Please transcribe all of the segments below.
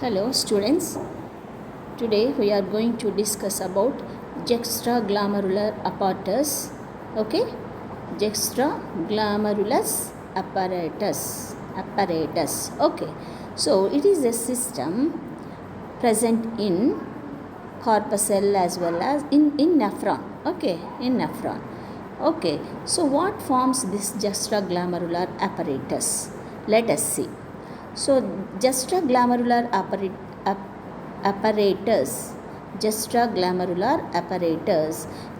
Hello students, today we are going to discuss about juxtaglomerular apparatus. Okay, juxtaglomerulus apparatus. Okay, so it is a system present in corpuscle as well as in nephron. Okay, in nephron. Okay, so what forms this juxtaglomerular apparatus? Let us see. So juxtaglomerular apparatus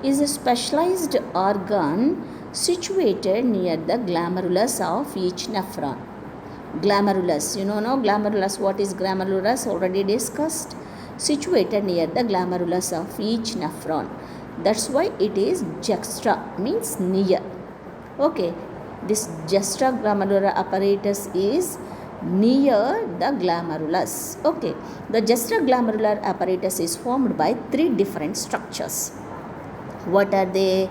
is a specialized organ situated near the glomerulus of each nephron. Glomerulus, no glomerulus. What is glomerulus? Already discussed. Situated near the glomerulus of each nephron. That's why it is juxta, means near. Okay, this juxtaglomerular apparatus is near the glomerulus. Okay, the juxtaglomerular apparatus is formed by three different structures. What are they?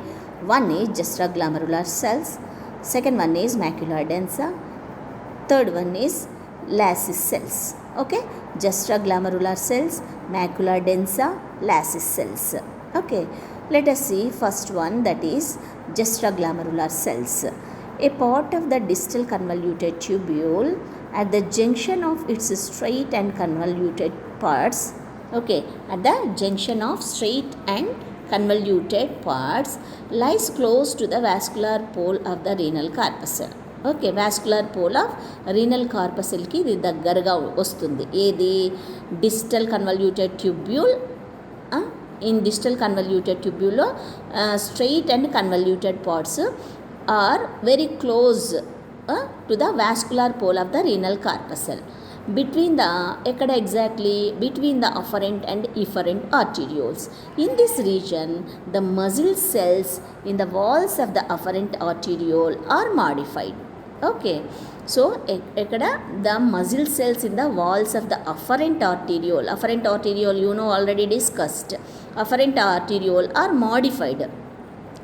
One is juxtaglomerular cells, second one is macula densa, third one is Lassus cells. Okay, juxtaglomerular cells, macula densa, Lassus cells. Okay, let us see first one, that is juxtaglomerular cells. A part of the distal convoluted tubule at the junction of its straight and convoluted parts. Okay, at the junction of straight and convoluted parts lies close to the vascular pole of the renal corpuscle. Okay, vascular pole of renal corpuscle ki ఇది దగ్గరగా వస్తుంది. ఏది? distal convoluted tubule. In distal convoluted tubule straight and convoluted parts are very close to the vascular pole of the renal corpuscle. Between the afferent and efferent arterioles. In this region, the muscle cells in the walls of the afferent arteriole are modified. Okay, so the muscle cells in the walls of the afferent arteriole, already discussed. Afferent arteriole are modified.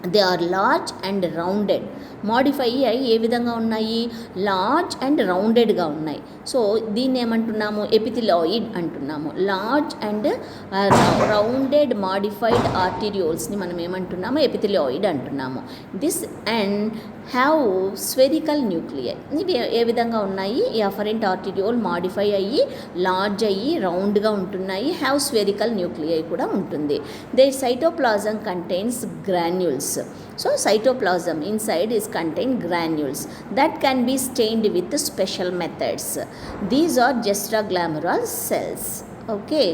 They are large and rounded. Modify అయ్యి ఏ విధంగా ఉన్నాయి? Large and రౌండెడ్గా ఉన్నాయి. So దీన్ని ఏమంటున్నాము? Epithelioid అంటున్నాము. Large and rounded modified ఆర్టీరియోల్స్ని మనం ఏమంటున్నాము? ఎపిథిలాయిడ్ అంటున్నాము. This and have spherical nuclei. ఇవి ఏ విధంగా ఉన్నాయి? ఈ అఫరెంట్ ఆర్టీరియోల్ మాడిఫై అయ్యి లార్జ్ అయ్యి రౌండ్గా ఉంటున్నాయి. హ్యావ్ స్ఫెరికల్ న్యూక్లియై కూడా ఉంటుంది. They cytoplasm contains granules. So cytoplasm inside is contain granules that can be stained with special methods. These are juxtaglomerular cells. Okay,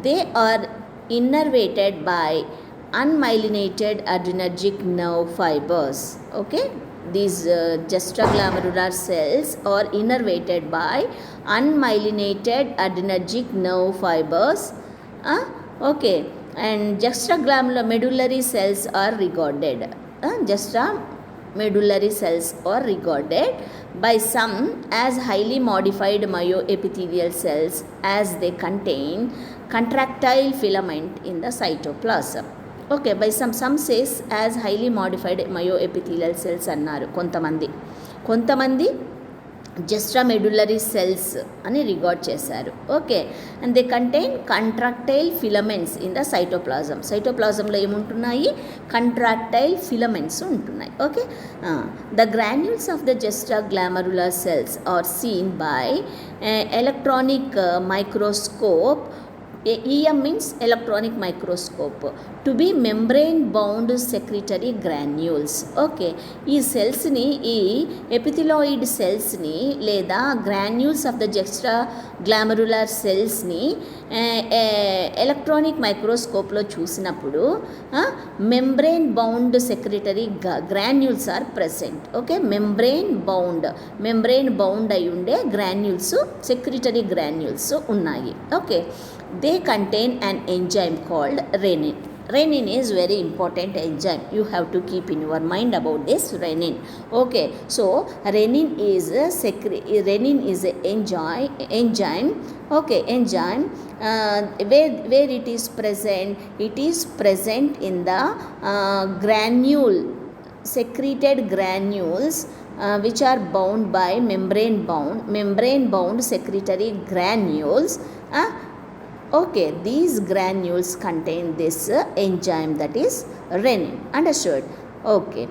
they are innervated by unmyelinated adrenergic nerve fibers. Okay, these juxtaglomerular cells are innervated by unmyelinated adrenergic nerve fibers. Okay, and juxtamedullary cells are regarded. Juxtamedullary cells are regarded by some as highly modified myoepithelial cells as they contain contractile filament in the cytoplasm. Okay, by some says as highly modified myoepithelial cells annaru కొంతమంది juxtamedullary cells అని regard చేశారు. Okay, and they contain contractile filaments in the సైటోప్లాజంలో ఏముంటున్నాయి? Contractile filaments ఉంటున్నాయి. Okay, the granules of the juxtaglomerular cells are seen by electronic microscope. EM means electronic microscope to be membrane bound secretory granules. Okay, ఈ సెల్స్ని, ఈ epithelioid సెల్స్ని లేదా granules of the juxtaglomerular సెల్స్ని electronic మైక్రోస్కోప్లో చూసినప్పుడు membrane bound secretory granules are present. Okay, membrane bound అయి ఉండే గ్రాన్యూల్స్, సెక్రటరీ గ్రాన్యూల్స్ ఉన్నాయి. Okay, they contain an enzyme called renin. Renin is very important enzyme. You have to keep in your mind about this renin. Okay, so renin is a enzyme. Okay, enzyme where it is present? It is present in the secreted granules which are bound by membrane bound secretory granules Uh, okay, these granules contain this enzyme, that is renin. Understood? Okay.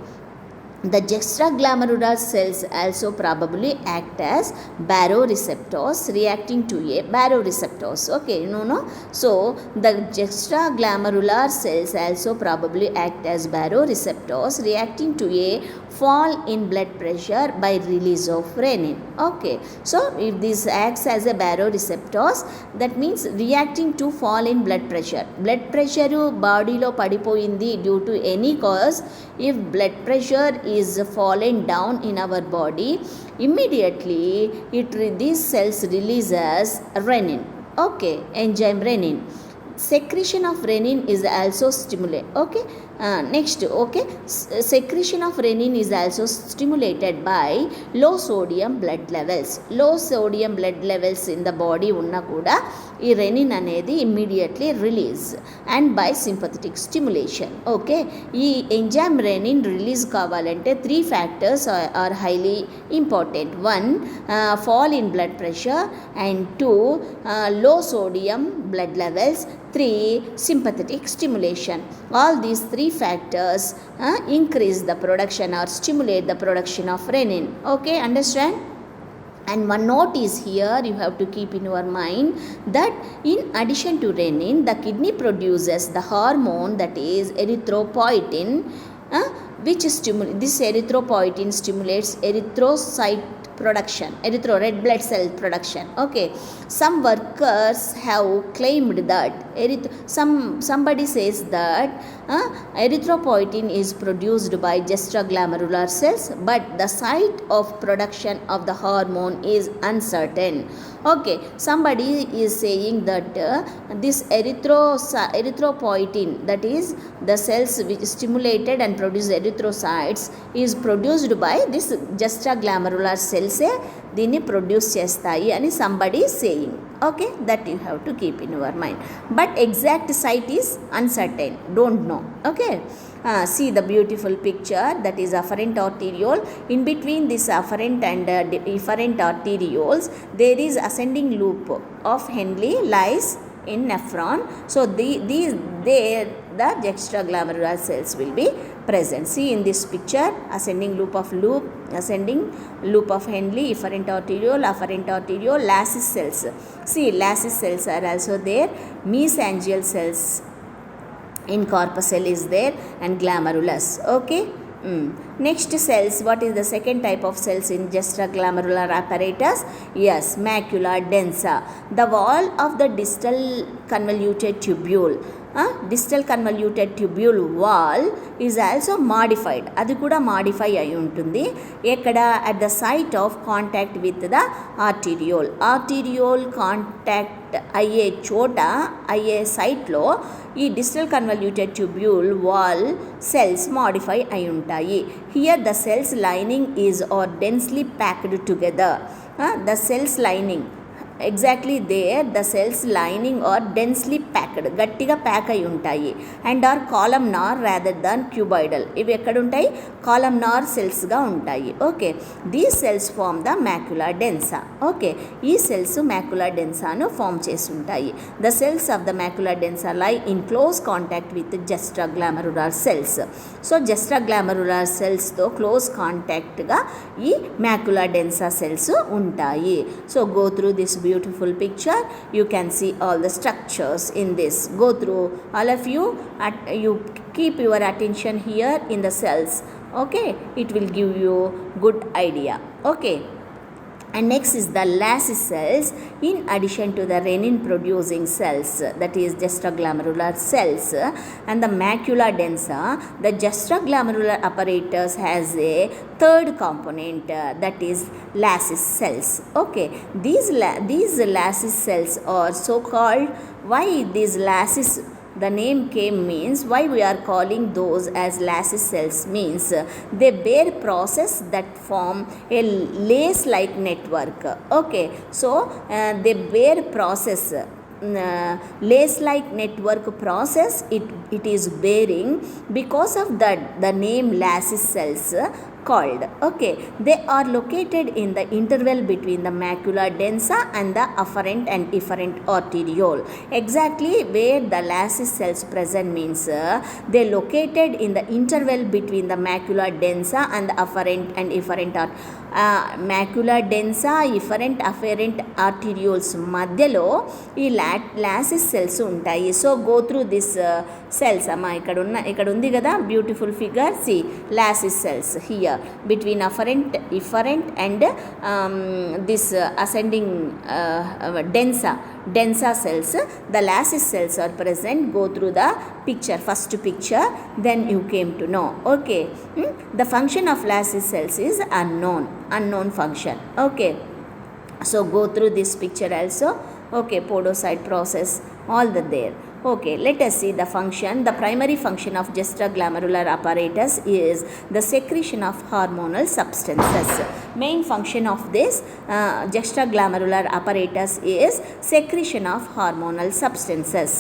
The juxtaglomerular cells also probably act as baroreceptors reacting to a baroreceptors. Okay, no. So the juxtaglomerular cells also probably act as baroreceptors reacting to a fall in blood pressure by release of renin. Okay, so if this acts as a baroreceptors, that means reacting to fall in blood pressure. Blood pressure body lo padipoyindi due to any cause. If blood pressure is fallen down in our body, immediately these cells releases renin. Okay, enzyme renin. Secretion of renin is also stimulated. Okay, next, okay, secretion of renin is also stimulated by low sodium blood levels. Low sodium blood levels in the body unna kuda ఈ renin అనేది immediately release and by sympathetic stimulation. Okay, ఈ enzyme renin release కావాలంటే 3 factors are highly important. 1, fall in blood pressure, and 2, low sodium blood levels, 3, sympathetic stimulation. All these 3 factors increase the production or stimulate the production of renin. Okay, understand? And one note is here, you have to keep in your mind that in addition to renin, the kidney produces the hormone that is erythropoietin, which this erythropoietin stimulates erythrocyte production, red blood cell production. Okay, some workers have claimed that somebody says that erythropoietin is produced by juxtaglomerular cells, but the site of production of the hormone is uncertain. Okay, somebody is saying that this erythropoietin, that is the cells which stimulated and produce erythrocytes, is produced by this juxtaglomerular cells దీన్ని produce చేస్తాయి అని somebody is saying. Okay, that you have to keep in your mind, but exact site is uncertain, don't know. Okay, see the beautiful picture, that is afferent arteriole. In between this afferent and efferent arterioles, there is ascending loop of Henle lies in nephron. So the juxtaglomerular cells will be present. See in this picture, ascending loop of Henle, efferent arteriole, afferent arteriole, Lassus cells. See, Lassus cells are also there. Mesangial cells in corpuscle is there, and glomerulus. Okay. Next cells, what is the second type of cells in juxtaglomerular apparatus? Yes, macula densa. The wall of the distal convoluted tubule, distal convoluted tubule wall is also modified. అది కూడా modify అయి ఉంటుంది. ఎక్కడ? at the site of contact with the arteriole. arteriole contact అయ్యే చోట, అయ్యే సైట్లో ఈ distal convoluted tubule wall cells modify అయి ఉంటాయి. Here the cells lining is are densely packed together. The cells lining exactly there the cells lining are densely packed, గట్టిగా pack అయి ఉంటాయి. And are columnar rather than cuboidal. ఇవి ఎక్కడుంటాయి? Columnar సెల్స్గా ఉంటాయి. Okay, these cells form the macula densa. Okay, ఈ cells macula డెన్సాను form చేసి ఉంటాయి. The cells of the macula densa lie in close contact with juxtaglomerular cells. So juxtaglomerular సెల్స్తో close కాంటాక్ట్గా ఈ మ్యాక్యులా డెన్సా సెల్స్ ఉంటాయి. So go through this beautiful picture, you can see all the structures in this. Go through all of you, you keep your attention here in the cells. Okay, it will give you good idea. Okay, and next is the Lassus cells. In addition to the renin producing cells, that is juxtaglomerular cells, and the macula densa, the juxtaglomerular apparatus has a third component, that is Lassus cells. Okay, these Lassus cells are so called. Why these Lassus? The name came means, why we are calling those as Lassus cells means they bear process that form a lace like network. Okay, so they bear process, lace like network process it is bearing. Because of that, the name Lassus cells called. Okay, they are located in the interval between the macula densa and the afferent and efferent arteriole. Exactly where the Lassus cells present means they located in the interval between the macula densa and the afferent and efferent macula densa efferent afferent arterioles మధ్యలో ఈ lacis cells ఉంటాయి. So go through this cells అమ్మా ఇక్కడ ఉంది కదా beautiful figure. See lacis cells here between afferent efferent and this ascending densa cells. The Lassus cells are present. Go through the picture, first picture, then you came to know. Okay, the function of Lassus cells is unknown function. Okay, so go through this picture also. Okay, podocyte process, all there. Okay, let us see the function. The primary function of juxtaglomerular apparatus is the secretion of hormonal substances. Main function of this juxtaglomerular apparatus is secretion of hormonal substances.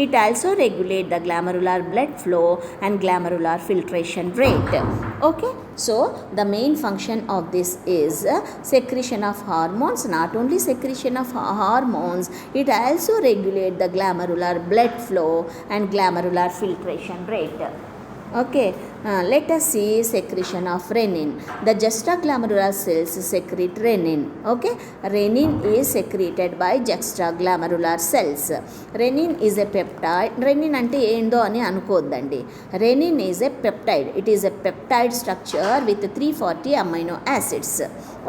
It also regulates the glomerular blood flow and glomerular filtration rate. Okay, so the main function of this is secretion of hormones. Not only secretion of hormones, it also regulates the glomerular blood flow and glomerular filtration rate. Okay, let us see secretion of renin. The juxtaglomerular cells secrete renin. Okay, renin is secreted by juxtaglomerular cells. Renin is a peptide. Renin ante endo ani anukodandi. Renin is a peptide. It is a peptide structure with 340 amino acids.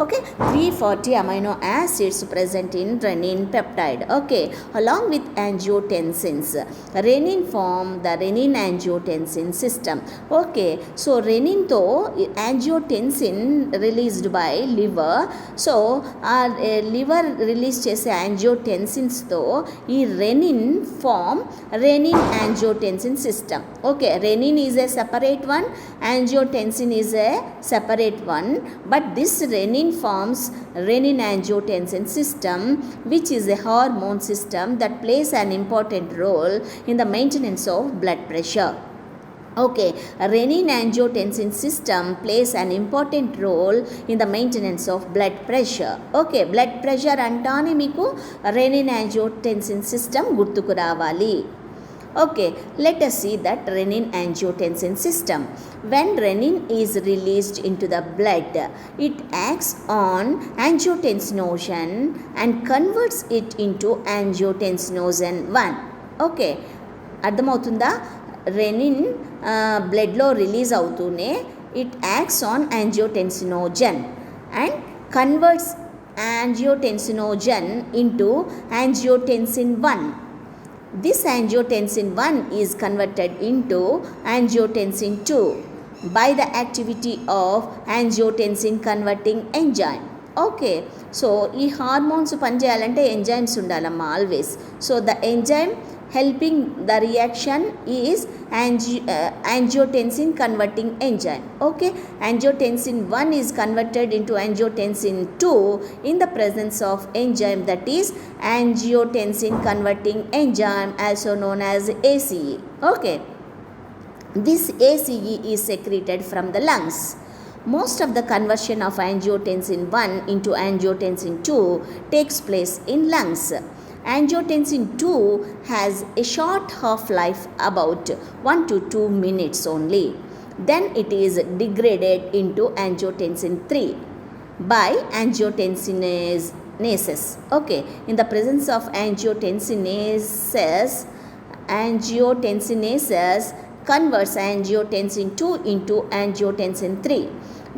Okay, 340 amino acids present in renin peptide. Okay, along with angiotensins, renin form the renin angiotensin system. Okay, so renin to angiotensin released by liver. So liver release చేసే angiotensins తో ఈ renin form renin angiotensin system. Okay, renin is a separate one, angiotensin is a separate one, but this renin forms renin angiotensin system, which is a hormone system that plays an important role in the maintenance of blood pressure. Okay, renin angiotensin system plays an important role in the maintenance of blood pressure. Okay, blood pressure antane meeku renin angiotensin system gurtuku ravali. Okay, let us see that renin angiotensin system. When renin is released into the blood, it acts on angiotensinogen and converts it into angiotensinogen 1. Okay, అర్థమవుతుందా? Renin బ్లడ్లో release అవుతూనే it acts on angiotensinogen and converts angiotensinogen into angiotensin 1. This angiotensin 1 is converted into angiotensin 2 by the activity of angiotensin converting enzyme. Okay, so ఈ hormones పనిచేయాలంటే enzymes ఉండాలమ్మా always. So the enzyme helping the reaction is angiotensin converting enzyme. Okay, angiotensin 1 is converted into angiotensin 2 in the presence of enzyme that is angiotensin converting enzyme, also known as ACE. Okay, this ACE is secreted from the lungs. Most of the conversion of angiotensin 1 into angiotensin 2 takes place in lungs. Angiotensin 2 has a short half-life, about 1 to 2 minutes only. Then it is degraded into angiotensin 3 by angiotensinases. Okay, in the presence of angiotensinases converts angiotensin 2 into angiotensin 3,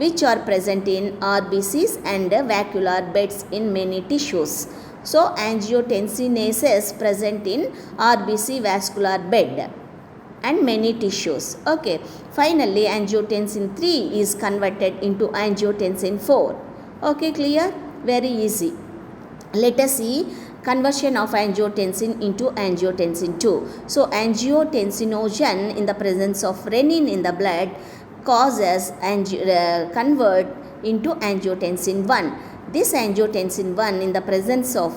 which are present in RBCs and vacuolar beds in many tissues. So angiotensinases present in RBC vascular bed and many tissues. Okay, finally angiotensin 3 is converted into angiotensin 4. Okay, clear? Very easy. Let us see conversion of angiotensin into angiotensin 2. So angiotensinogen in the presence of renin in the blood causes convert into angiotensin 1. This angiotensin 1 in the presence of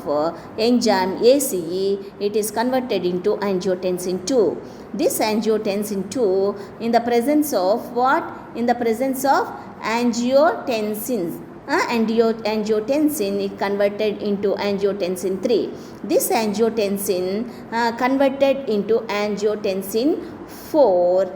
enzyme ACE, it is converted into angiotensin 2. This angiotensin 2 in the presence of what? In the presence of angiotensins. Angiotensin is converted into angiotensin 3. This angiotensin converted into angiotensin 4.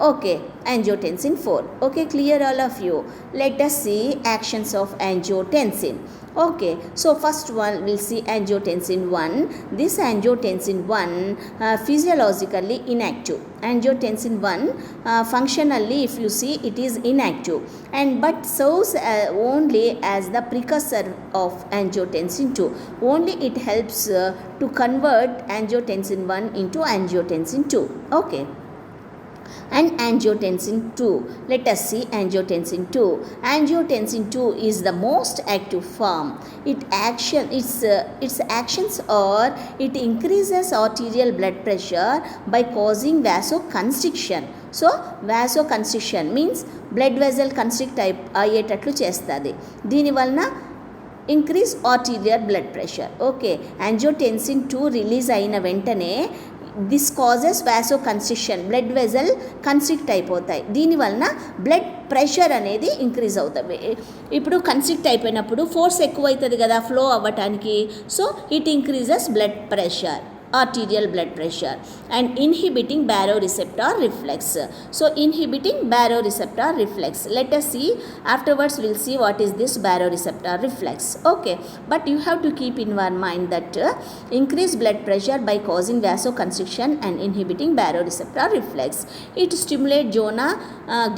Okay, angiotensin 4. Okay, clear all of you. Let us see actions of angiotensin. Okay, so first one we'll see angiotensin 1. This angiotensin 1 physiologically inactive. Angiotensin 1 functionally, if you see, it is inactive and but serves only as the precursor of angiotensin 2. Only it helps to convert angiotensin 1 into angiotensin 2. Okay. And angiotensin 2. Let us see angiotensin 2. Angiotensin 2 is the most active form. Its actions are it increases arterial blood pressure by causing vasoconstriction. So vasoconstriction means blood vessel constrict అయ్యేటట్లు చేస్తుంది. దీని వలన increase arterial blood pressure. Okay, angiotensin 2 release అయిన వెంటనే this causes vasoconstriction, blood vessel constrict అయిపోతాయి. దీనివలన blood pressure అనేది increase అవుతుంది. ఇప్పుడు కన్స్ట్రిక్ట్ అయిపోయినప్పుడు ఫోర్స్ ఎక్కువ అవుతుంది కదా ఫ్లో అవ్వటానికి. So it increases blood pressure, arterial blood pressure, and inhibiting baroreceptor reflex. So inhibiting baroreceptor reflex, let us see afterwards. We'll see what is this baroreceptor reflex. Okay, but you have to keep in your mind that increased blood pressure by causing vasoconstriction and inhibiting baroreceptor reflex. It stimulates zona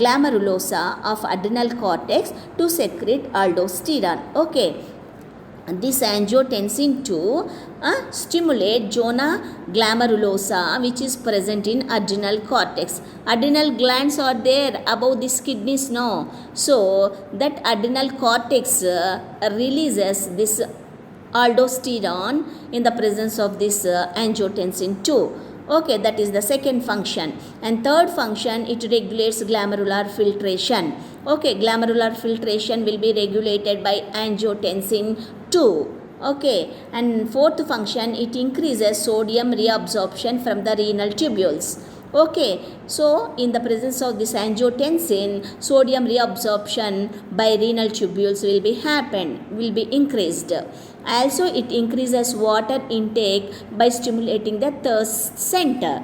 glomerulosa of adrenal cortex to secrete aldosterone. Okay, this angiotensin 2 stimulate zona glomerulosa which is present in adrenal cortex. Adrenal glands are there above these kidneys, no? So that adrenal cortex releases this aldosterone in the presence of this angiotensin 2. Okay, that is the second function. And third function, it regulates glomerular filtration. Okay, glomerular filtration will be regulated by angiotensin 2. Okay, and fourth function, it increases sodium reabsorption from the renal tubules. Okay, so in the presence of this angiotensin, sodium reabsorption by renal tubules will be increased. Also it increases water intake by stimulating the thirst center.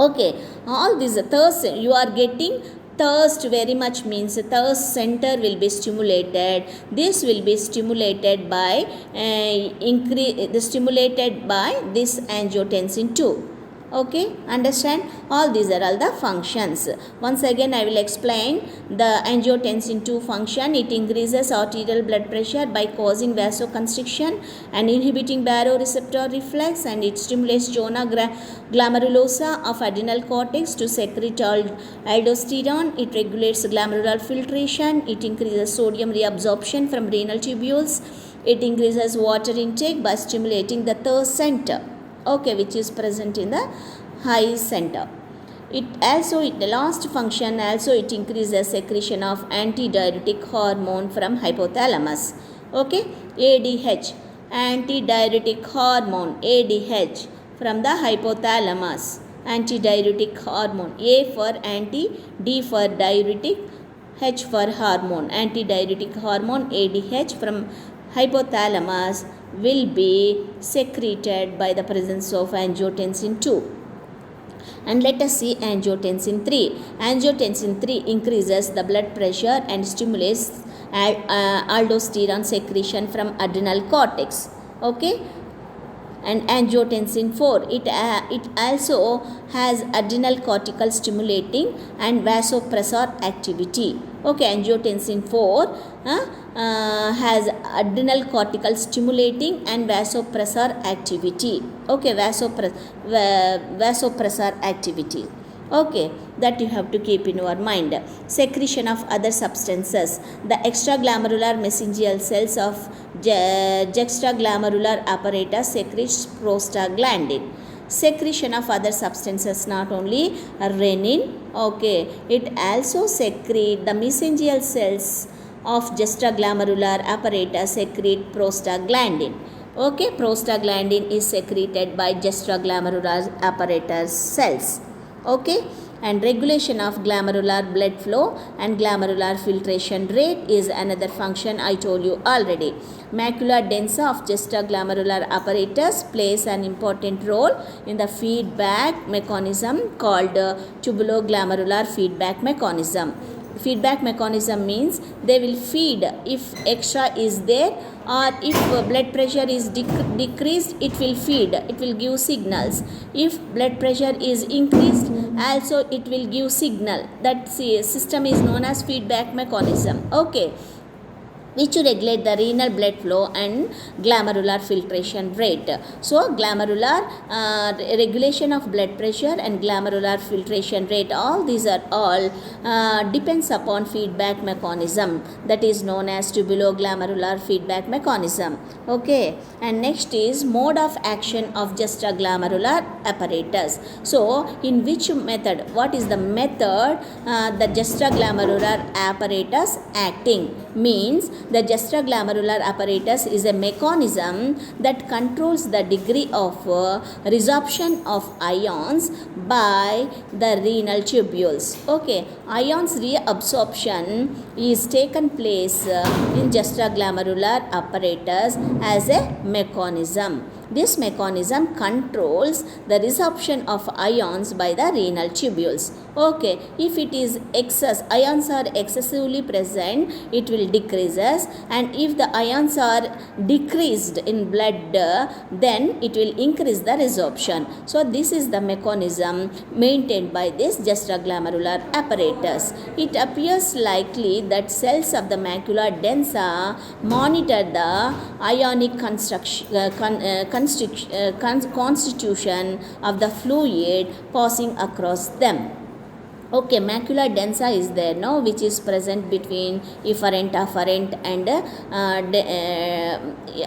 Okay, all these thirst, you are getting thirst very much means thirst center will be stimulated. This will be stimulated by this angiotensin 2. Okay, understand? All these are all the functions. Once again I will explain the angiotensin 2 function. It increases arterial blood pressure by causing vasoconstriction and inhibiting baroreceptor reflex, and it stimulates zona glomerulosa of adrenal cortex to secrete aldosterone. It regulates glomerular filtration. It increases sodium reabsorption from renal tubules. It increases water intake by stimulating the thirst center. Okay, which is present in the high center. The last function also, it increases secretion of antidiuretic hormone from hypothalamus. Okay, ADH, antidiuretic hormone, ADH from the hypothalamus. Antidiuretic hormone, A for anti, D for diuretic, H for hormone. Antidiuretic hormone ADH from hypothalamus will be secreted by the presence of angiotensin 2. And let us see angiotensin 3. Angiotensin 3 increases the blood pressure and stimulates aldosterone secretion from adrenal cortex. Okay, and angiotensin 4, it also has adrenal cortical stimulating and vasopressor activity. Okay, angiotensin 4 has adrenal cortical stimulating and vasopressor activity. Okay, vasopressor activity. Okay, that you have to keep in your mind. Secretion of other substances. The extraglomerular mesangial cells of juxtaglomerular apparatus secretes prostaglandin. Secretion of other substances, not only renin. Okay, it also secrete the mesangial cells of juxtaglomerular apparatus secrete prostaglandin. Okay, prostaglandin is secreted by juxtaglomerular apparatus cells. Okay, and regulation of glomerular blood flow and glomerular filtration rate is another function I told you already. Macula densa of juxtaglomerular apparatus plays an important role in the feedback mechanism called tubuloglomerular feedback mechanism. Feedback mechanism means they will feed if extra is there, or if blood pressure is decreased, it will feed, it will give signals. If blood pressure is increased, also it will give signal. That system is known as feedback mechanism, okay, which regulate the renal blood flow and glomerular filtration rate. So glomerular regulation of blood pressure and glomerular filtration rate, all these are all depends upon feedback mechanism, that is known as tubuloglomerular feedback mechanism, okay. And next is mode of action of juxtaglomerular apparatus. So in which method, what is the method the juxtaglomerular apparatus acting, means the juxtaglomerular apparatus is a mechanism that controls the degree of resorption of ions by the renal tubules, okay. Ions reabsorption is taken place in juxtaglomerular apparatus as a mechanism. This mechanism controls the resorption of ions by the renal tubules, okay. If it is excess, ions are excessively present, it will decreases, and if the ions are decreased in blood, then it will increase the resorption. So this is the mechanism maintained by this juxtaglomerular apparatus. It appears likely that cells of the macula densa monitor the ionic constitution of the fluid passing across them. Okay, macula densa is there now, which is present between efferent, afferent and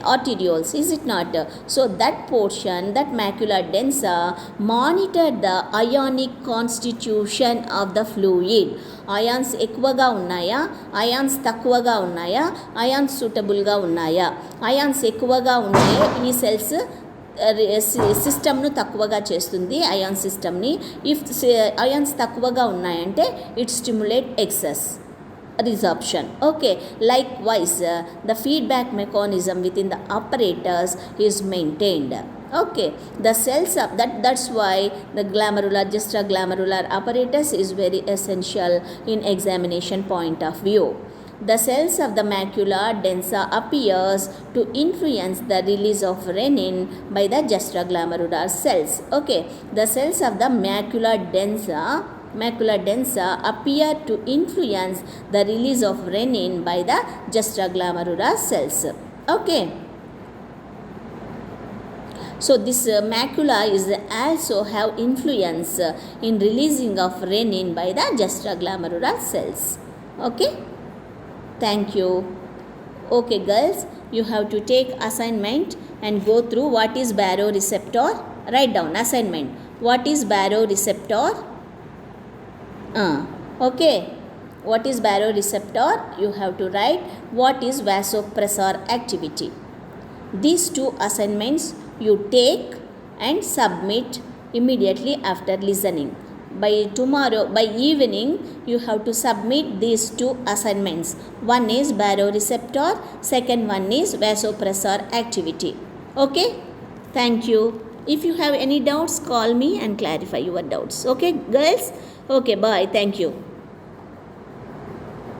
arterioles, is it not? So that portion, that macula densa monitor the ionic constitution of the fluid. Ions ఎక్కువగా ఉన్నాయా, ions తక్కువగా ఉన్నాయా, ions suitableగా ఉన్నాయా. ions ఎక్కువగా ఉంటే ఈ cells సిస్టమ్ను తక్కువగా చేస్తుంది, అయాన్ సిస్టమ్ని. ఇఫ్ అయాన్స్ తక్కువగా ఉన్నాయంటే it stimulate excess resorption, okay. Likewise the feedback mechanism within the apparatus is maintained, okay. The cells of that's why the juxtaglomerular apparatus is very essential in examination point of view. The cells of the macula densa appears to influence the release of renin by the juxtaglomerular cells, okay. The cells of the macula densa appear to influence the release of renin by the juxtaglomerular cells, okay. So this macula is also have influence in releasing of renin by the juxtaglomerular cells, okay. Thank you. Okay girls, you have to take assignment and go through what is baroreceptor. Write down assignment. What is baroreceptor? Okay. What is baroreceptor? You have to write what is vasopressor activity. These two assignments you take and submit immediately after listening. By tomorrow, by evening, you have to submit these two assignments. One is baroreceptor, second one is vasopressor activity, okay. Thank you. If you have any doubts, call me and clarify your doubts, okay girls. Okay, bye. Thank you.